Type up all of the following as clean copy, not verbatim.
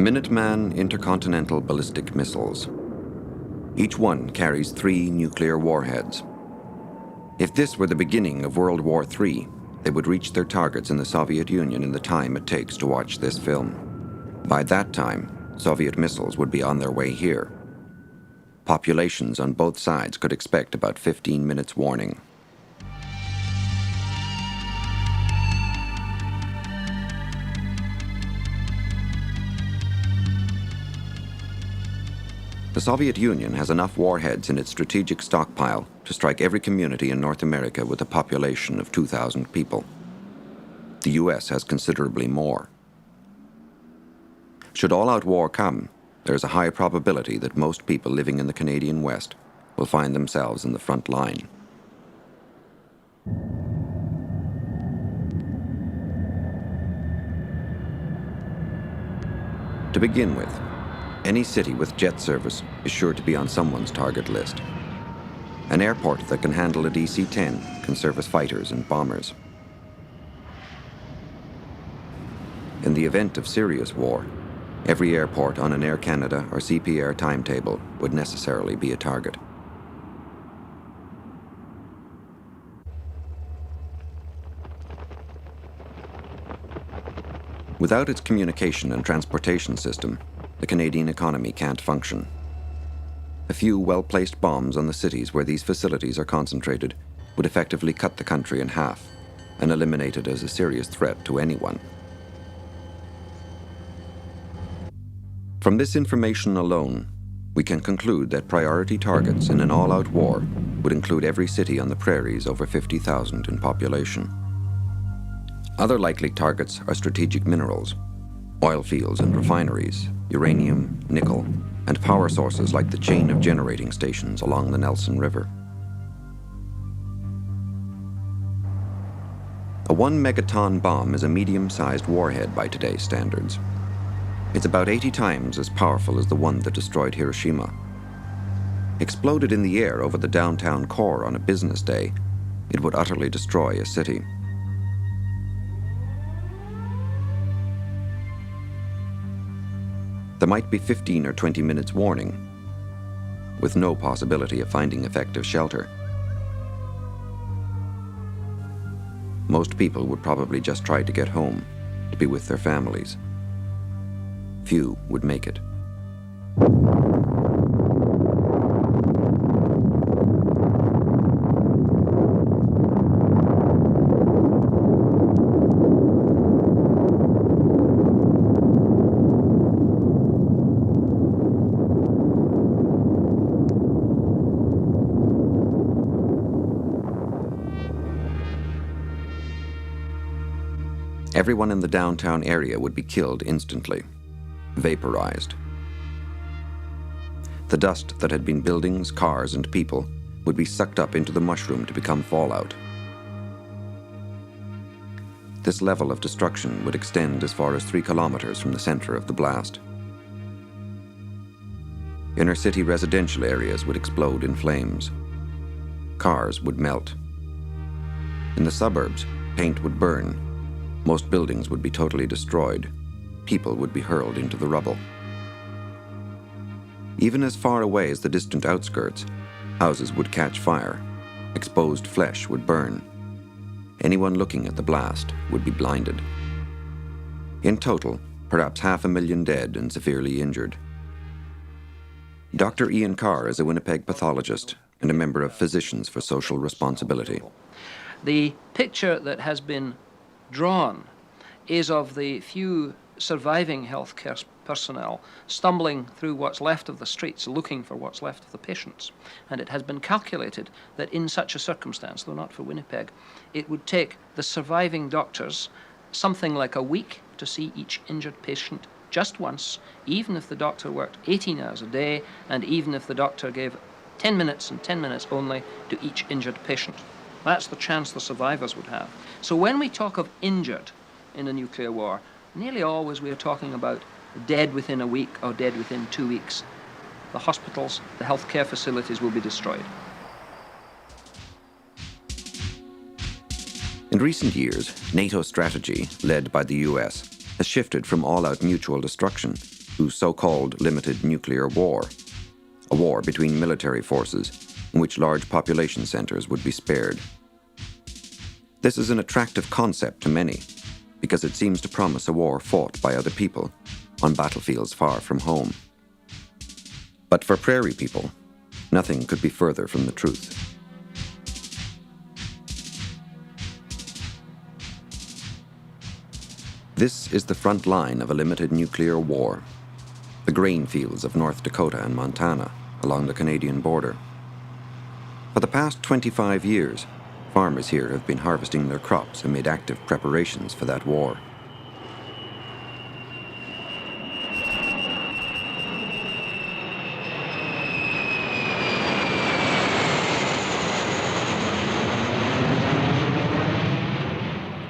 Minuteman intercontinental ballistic missiles. Each one carries 3 nuclear warheads. If this were the beginning of World War III, they would reach their targets in the Soviet Union in the time it takes to watch this film. By that time, Soviet missiles would be on their way here. Populations on both sides could expect about 15 minutes warning. The Soviet Union has enough warheads in its strategic stockpile to strike every community in North America with a population of 2,000 people. The US has considerably more. Should all-out war come, there is a high probability that most people living in the Canadian West will find themselves in the front line. To begin with, any city with jet service is sure to be on someone's target list. An airport that can handle a DC-10 can service fighters and bombers. In the event of serious war, every airport on an Air Canada or CP Air timetable would necessarily be a target. Without its communication and transportation system, the Canadian economy can't function. A few well-placed bombs on the cities where these facilities are concentrated would effectively cut the country in half and eliminate it as a serious threat to anyone. From this information alone, we can conclude that priority targets in an all-out war would include every city on the prairies over 50,000 in population. Other likely targets are strategic minerals, oil fields and refineries, uranium, nickel, and power sources like the chain of generating stations along the Nelson River. A 1-megaton bomb is a medium-sized warhead by today's standards. It's about 80 times as powerful as the one that destroyed Hiroshima. Exploded in the air over the downtown core on a business day, it would utterly destroy a city. There might be 15 or 20 minutes warning, with no possibility of finding effective shelter. Most people would probably just try to get home, to be with their families. Few would make it. Everyone in the downtown area would be killed instantly, vaporized. The dust that had been buildings, cars, and people would be sucked up into the mushroom to become fallout. This level of destruction would extend as far as 3 kilometers from the center of the blast. Inner city residential areas would explode in flames. Cars would melt. In the suburbs, paint would burn. Most buildings would be totally destroyed. People would be hurled into the rubble. Even as far away as the distant outskirts, houses would catch fire. Exposed flesh would burn. Anyone looking at the blast would be blinded. In total, perhaps 500,000 dead and severely injured. Dr. Ian Carr is a Winnipeg pathologist and a member of Physicians for Social Responsibility. The picture that has been drawn is of the few surviving healthcare personnel stumbling through what's left of the streets looking for what's left of the patients. And it has been calculated that in such a circumstance, though not for Winnipeg, it would take the surviving doctors something like a week to see each injured patient just once, even if the doctor worked 18 hours a day and even if the doctor gave 10 minutes and 10 minutes only to each injured patient. That's the chance the survivors would have. So when we talk of injured in a nuclear war, nearly always we are talking about dead within a week or dead within 2 weeks. The hospitals, the healthcare facilities will be destroyed. In recent years, NATO's strategy, led by the US, has shifted from all-out mutual destruction to so-called limited nuclear war, a war between military forces in which large population centers would be spared. This is an attractive concept to many because it seems to promise a war fought by other people on battlefields far from home. But for prairie people, nothing could be further from the truth. This is the front line of a limited nuclear war, the grain fields of North Dakota and Montana along the Canadian border. For the past 25 years, farmers here have been harvesting their crops amid active preparations for that war.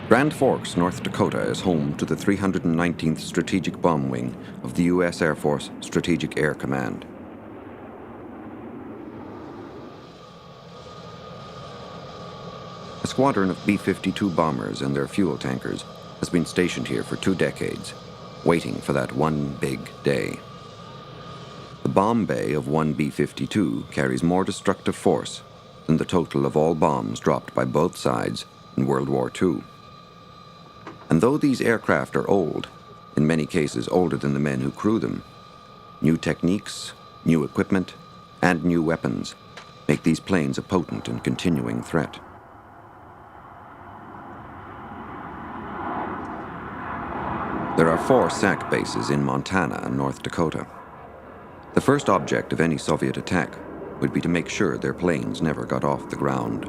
Grand Forks, North Dakota is home to the 319th Strategic Bomb Wing of the U.S. Air Force Strategic Air Command. A squadron of B-52 bombers and their fuel tankers has been stationed here for 2 decades, waiting for that one big day. The bomb bay of one B-52 carries more destructive force than the total of all bombs dropped by both sides in World War II. And though these aircraft are old, in many cases older than the men who crew them, new techniques, new equipment, and new weapons make these planes a potent and continuing threat. There are 4 SAC bases in Montana and North Dakota. The first object of any Soviet attack would be to make sure their planes never got off the ground.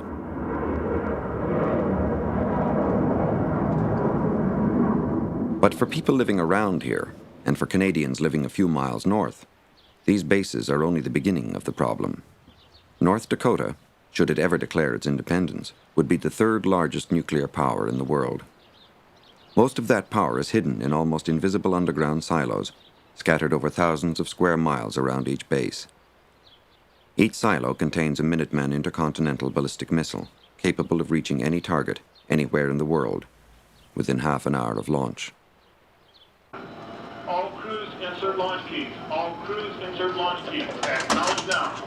But for people living around here, and for Canadians living a few miles north, these bases are only the beginning of the problem. North Dakota, should it ever declare its independence, would be the 3rd largest nuclear power in the world. Most of that power is hidden in almost invisible underground silos, scattered over thousands of square miles around each base. Each silo contains a Minuteman intercontinental ballistic missile, capable of reaching any target, anywhere in the world, within half an hour of launch. All crews insert launch keys. All crews insert launch keys. Acknowledge down.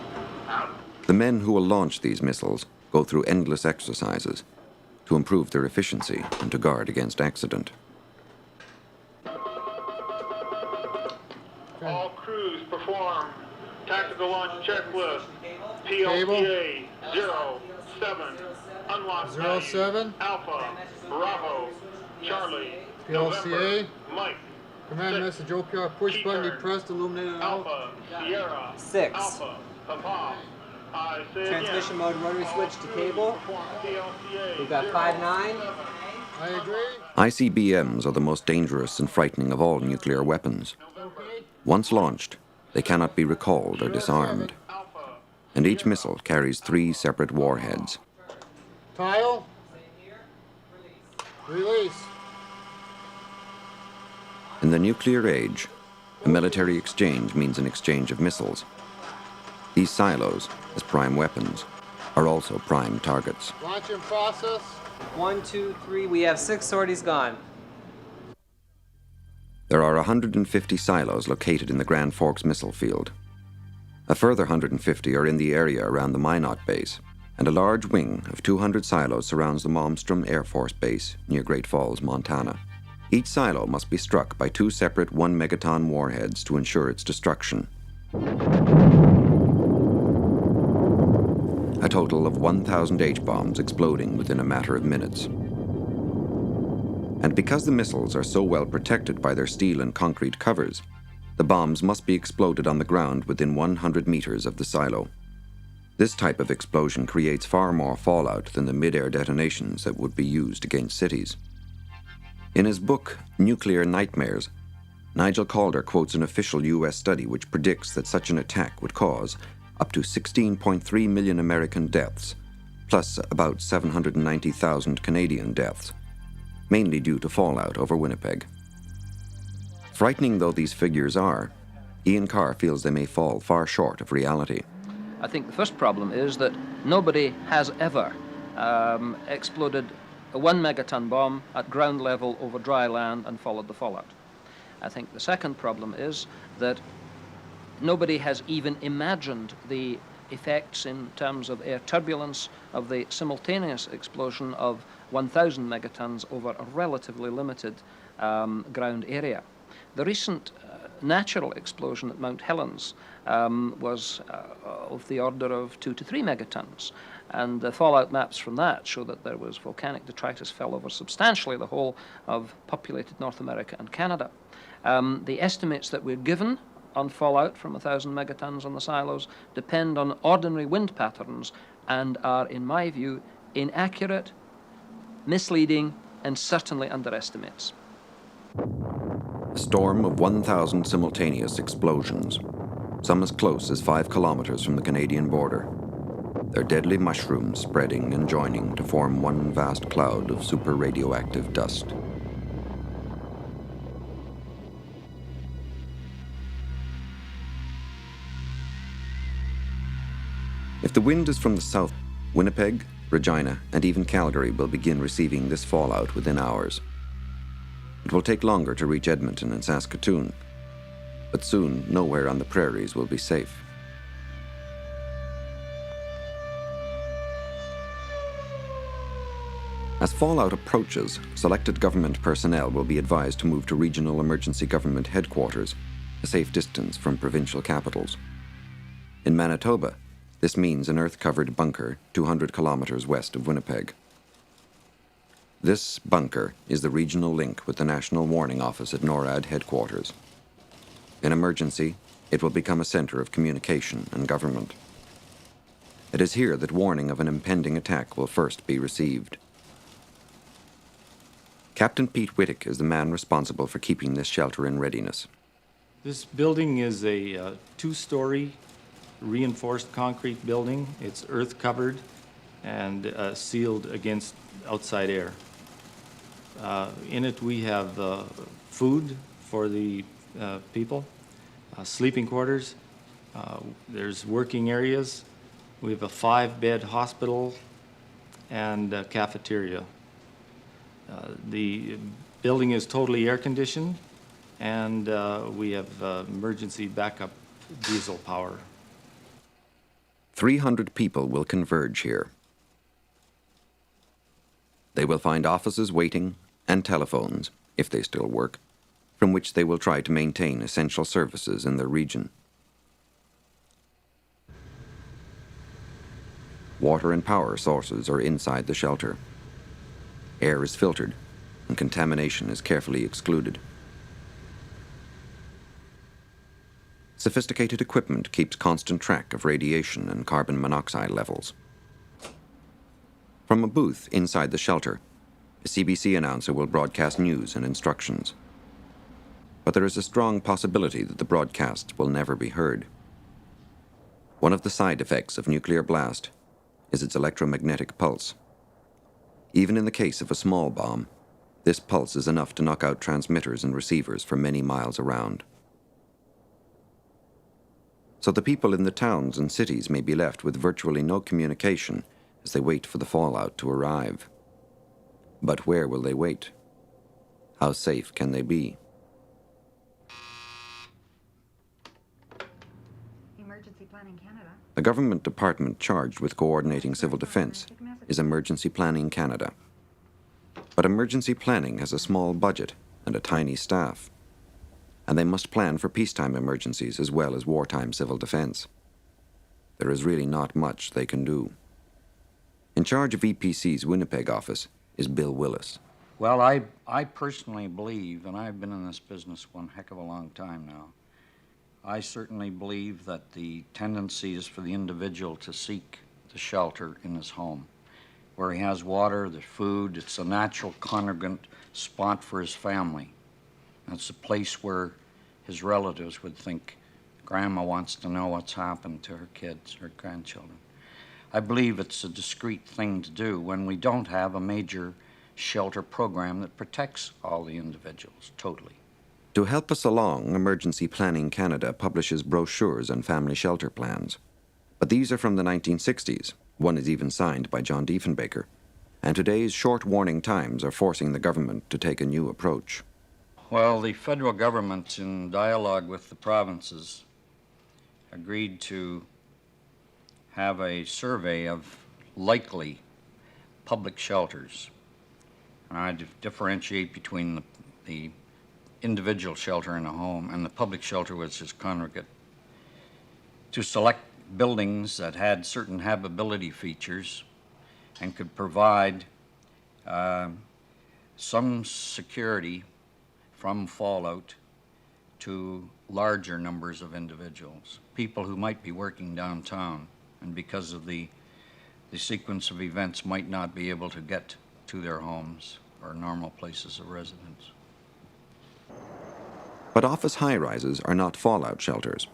Out. The men who will launch these missiles go through endless exercises to improve their efficiency and to guard against accident. All crews perform tactical launch checklist. PLCA 07. Unlock 07. Alpha. Bravo. Charlie. PLCA. November, Mike. Command 6. message OPR push button be pressed, illuminated and out. Alpha. Sierra. 6. Alpha. Papa. I say Transmission again. mode rotary switch to cable. We've got 5-9. I agree. ICBMs are the most dangerous and frightening of all nuclear weapons. Once launched, they cannot be recalled or disarmed, and each missile carries 3 separate warheads. Tile. Release. In the nuclear age, a military exchange means an exchange of missiles. These silos, as prime weapons, are also prime targets. Launch in process. 1, 2, 3. We have 6 sorties gone. There are 150 silos located in the Grand Forks missile field. A further 150 are in the area around the Minot base, and a large wing of 200 silos surrounds the Malmstrom Air Force Base near Great Falls, Montana. Each silo must be struck by 2 separate 1-megaton warheads to ensure its destruction. A total of 1,000 H-bombs exploding within a matter of minutes. And because the missiles are so well protected by their steel and concrete covers, the bombs must be exploded on the ground within 100 meters of the silo. This type of explosion creates far more fallout than the mid-air detonations that would be used against cities. In his book, Nuclear Nightmares, Nigel Calder quotes an official U.S. study which predicts that such an attack would cause up to 16.3 million American deaths, plus about 790,000 Canadian deaths, mainly due to fallout over Winnipeg. Frightening though these figures are, Ian Carr feels they may fall far short of reality. I think the first problem is that nobody has ever exploded a 1 megaton bomb at ground level over dry land and followed the fallout. I think the second problem is that nobody has even imagined the effects in terms of air turbulence of the simultaneous explosion of 1,000 megatons over a relatively limited ground area. The recent natural explosion at Mount Helens was of the order of 2 to 3 megatons, and the fallout maps from that show that there was volcanic detritus fell over substantially the whole of populated North America and Canada. The estimates that we're given on fallout from 1,000 megatons on the silos depend on ordinary wind patterns and are, in my view, inaccurate, misleading, and certainly underestimates. A storm of 1,000 simultaneous explosions, some as close as 5 kilometers from the Canadian border. Their deadly mushrooms spreading and joining to form one vast cloud of super radioactive dust. If the wind is from the south, Winnipeg, Regina, and even Calgary will begin receiving this fallout within hours. It will take longer to reach Edmonton and Saskatoon, but soon nowhere on the prairies will be safe. As fallout approaches, selected government personnel will be advised to move to regional emergency government headquarters, a safe distance from provincial capitals. In Manitoba, this means an earth-covered bunker 200 kilometers west of Winnipeg. This bunker is the regional link with the National Warning Office at NORAD headquarters. In emergency, it will become a center of communication and government. It is here that warning of an impending attack will first be received. Captain Pete Whittick is the man responsible for keeping this shelter in readiness. This building is a two-story reinforced concrete building. It's earth-covered and sealed against outside air. In it we have food for the people, sleeping quarters, there's working areas, we have a 5-bed hospital and a cafeteria. The building is totally air-conditioned, and we have emergency backup diesel power. 300 people will converge here. They will find offices waiting and telephones, if they still work, from which they will try to maintain essential services in their region. Water and power sources are inside the shelter. Air is filtered, and contamination is carefully excluded. Sophisticated equipment keeps constant track of radiation and carbon monoxide levels. From a booth inside the shelter, a CBC announcer will broadcast news and instructions. But there is a strong possibility that the broadcasts will never be heard. One of the side effects of nuclear blast is its electromagnetic pulse. Even in the case of a small bomb, this pulse is enough to knock out transmitters and receivers for many miles around. So the people in the towns and cities may be left with virtually no communication as they wait for the fallout to arrive. But where will they wait? How safe can they be? Emergency Planning Canada. A government department charged with coordinating civil defense is Emergency Planning Canada. But emergency planning has a small budget and a tiny staff, and they must plan for peacetime emergencies as well as wartime civil defense. There is really not much they can do. In charge of EPC's Winnipeg office is Bill Willis. Well, I personally believe, and I've been in this business one heck of a long time now, I certainly believe that the tendency is for the individual to seek the shelter in his home, where he has water, there's food, it's a natural congregant spot for his family. It's a place where his relatives would think, Grandma wants to know what's happened to her kids, her grandchildren. I believe it's a discreet thing to do when we don't have a major shelter program that protects all the individuals totally. To help us along, Emergency Planning Canada publishes brochures on family shelter plans. But these are from the 1960s. One is even signed by John Diefenbaker. And today's short warning times are forcing the government to take a new approach. Well, the federal government, in dialogue with the provinces, agreed to have a survey of likely public shelters. And I differentiate between the individual shelter in a home and the public shelter, which is congregate, to select buildings that had certain habitability features and could provide some security from fallout to larger numbers of individuals, people who might be working downtown and because of the sequence of events might not be able to get to their homes or normal places of residence. But office high-rises are not fallout shelters.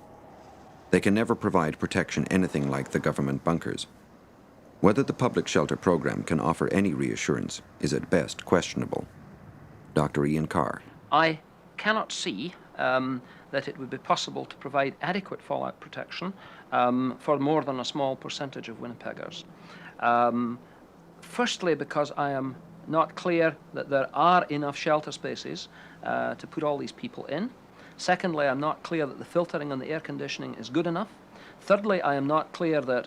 They can never provide protection anything like the government bunkers. Whether the public shelter program can offer any reassurance is at best questionable. Dr. Ian Carr. I cannot see that it would be possible to provide adequate fallout protection for more than a small percentage of Winnipeggers. Firstly, because I am not clear that there are enough shelter spaces to put all these people in. Secondly, I'm not clear that the filtering and the air conditioning is good enough. Thirdly, I am not clear that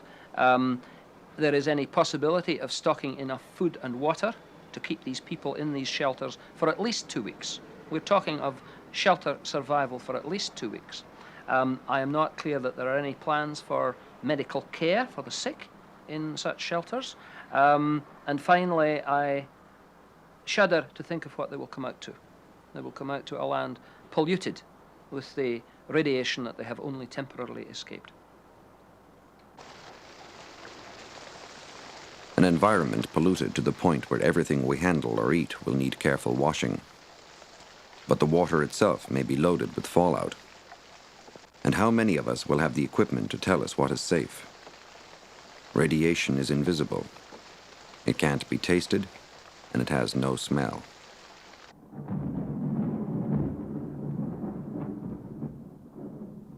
there is any possibility of stocking enough food and water to keep these people in these shelters for at least 2 weeks. We're talking of shelter survival for at least 2 weeks. I am not clear that there are any plans for medical care for the sick in such shelters. And finally, I shudder to think of what they will come out to. They will come out to a land polluted with the radiation that they have only temporarily escaped. An environment polluted to the point where everything we handle or eat will need careful washing. But the water itself may be loaded with fallout. And how many of us will have the equipment to tell us what is safe? Radiation is invisible. It can't be tasted, and it has no smell.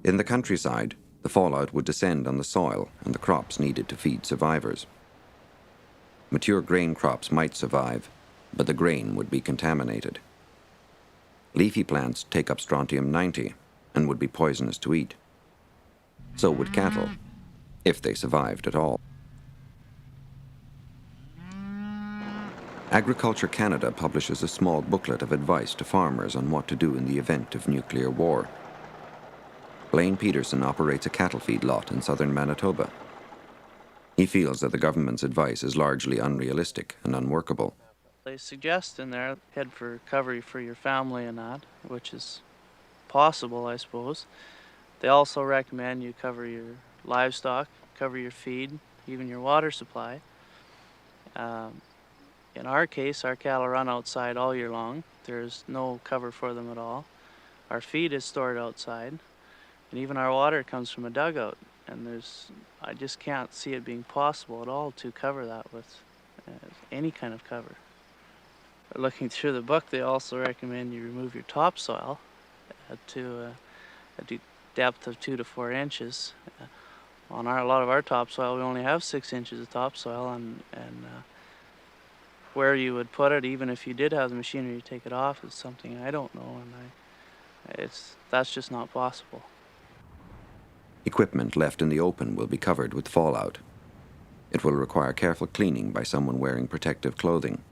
In the countryside, the fallout would descend on the soil and the crops needed to feed survivors. Mature grain crops might survive, but the grain would be contaminated. Leafy plants take up strontium-90 and would be poisonous to eat. So would cattle, if they survived at all. Agriculture Canada publishes a small booklet of advice to farmers on what to do in the event of nuclear war. Blaine Peterson operates a cattle feed lot in southern Manitoba. He feels that the government's advice is largely unrealistic and unworkable. They suggest in there head for cover for your family and that, which is possible, I suppose. They also recommend you cover your livestock, cover your feed, even your water supply. In our case, our cattle run outside all year long. There's no cover for them at all. Our feed is stored outside, and even our water comes from a dugout. And I just can't see it being possible at all to cover that with any kind of cover. Looking through the book, they also recommend you remove your topsoil to a depth of 2 to 4 inches. On a lot of our topsoil, we only have 6 inches of topsoil, and where you would put it, even if you did have the machinery to take it off, is something I don't know, and that's just not possible. Equipment left in the open will be covered with fallout. It will require careful cleaning by someone wearing protective clothing.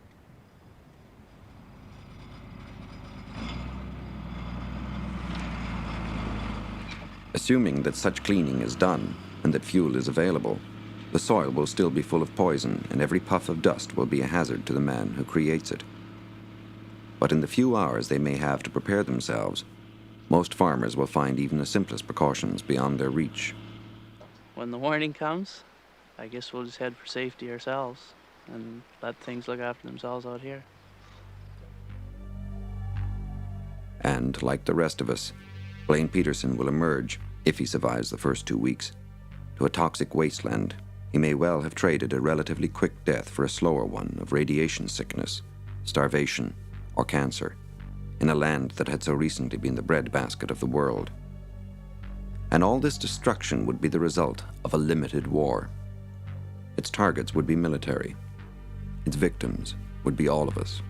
Assuming that such cleaning is done and that fuel is available, the soil will still be full of poison and every puff of dust will be a hazard to the man who creates it. But in the few hours they may have to prepare themselves, most farmers will find even the simplest precautions beyond their reach. When the warning comes, I guess we'll just head for safety ourselves and let things look after themselves out here. And, like the rest of us, Blaine Peterson will emerge, if he survives the first 2 weeks, to a toxic wasteland. He may well have traded a relatively quick death for a slower one of radiation sickness, starvation, or cancer, in a land that had so recently been the breadbasket of the world. And all this destruction would be the result of a limited war. Its targets would be military. Its victims would be all of us.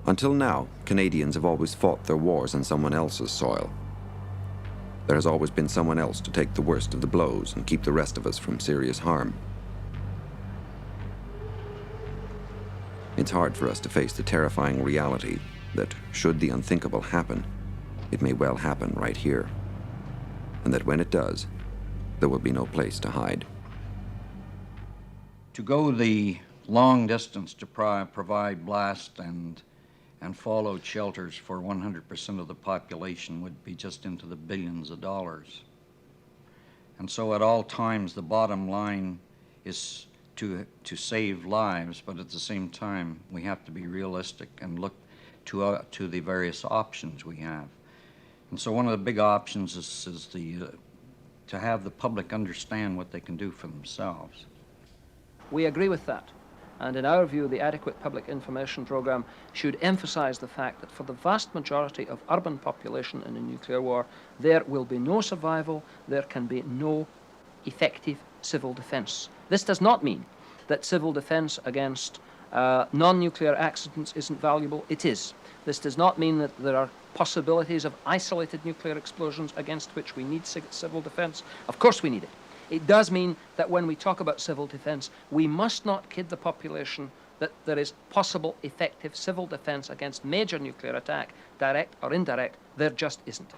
Until now, Canadians have always fought their wars on someone else's soil. There has always been someone else to take the worst of the blows and keep the rest of us from serious harm. It's hard for us to face the terrifying reality that, should the unthinkable happen, it may well happen right here. And that when it does, there will be no place to hide. To go the long distance to provide blast and fallout shelters for 100% of the population would be just into the billions of dollars. And so at all times, the bottom line is to save lives, but at the same time, we have to be realistic and look to the various options we have. And so one of the big options is to have the public understand what they can do for themselves. We agree with that. And in our view, the adequate public information program should emphasize the fact that for the vast majority of urban population in a nuclear war, there will be no survival, there can be no effective civil defense. This does not mean that civil defense against non-nuclear accidents isn't valuable. It is. This does not mean that there are possibilities of isolated nuclear explosions against which we need civil defense. Of course we need it. It does mean that when we talk about civil defense, we must not kid the population that there is possible effective civil defense against major nuclear attack, direct or indirect. There just isn't.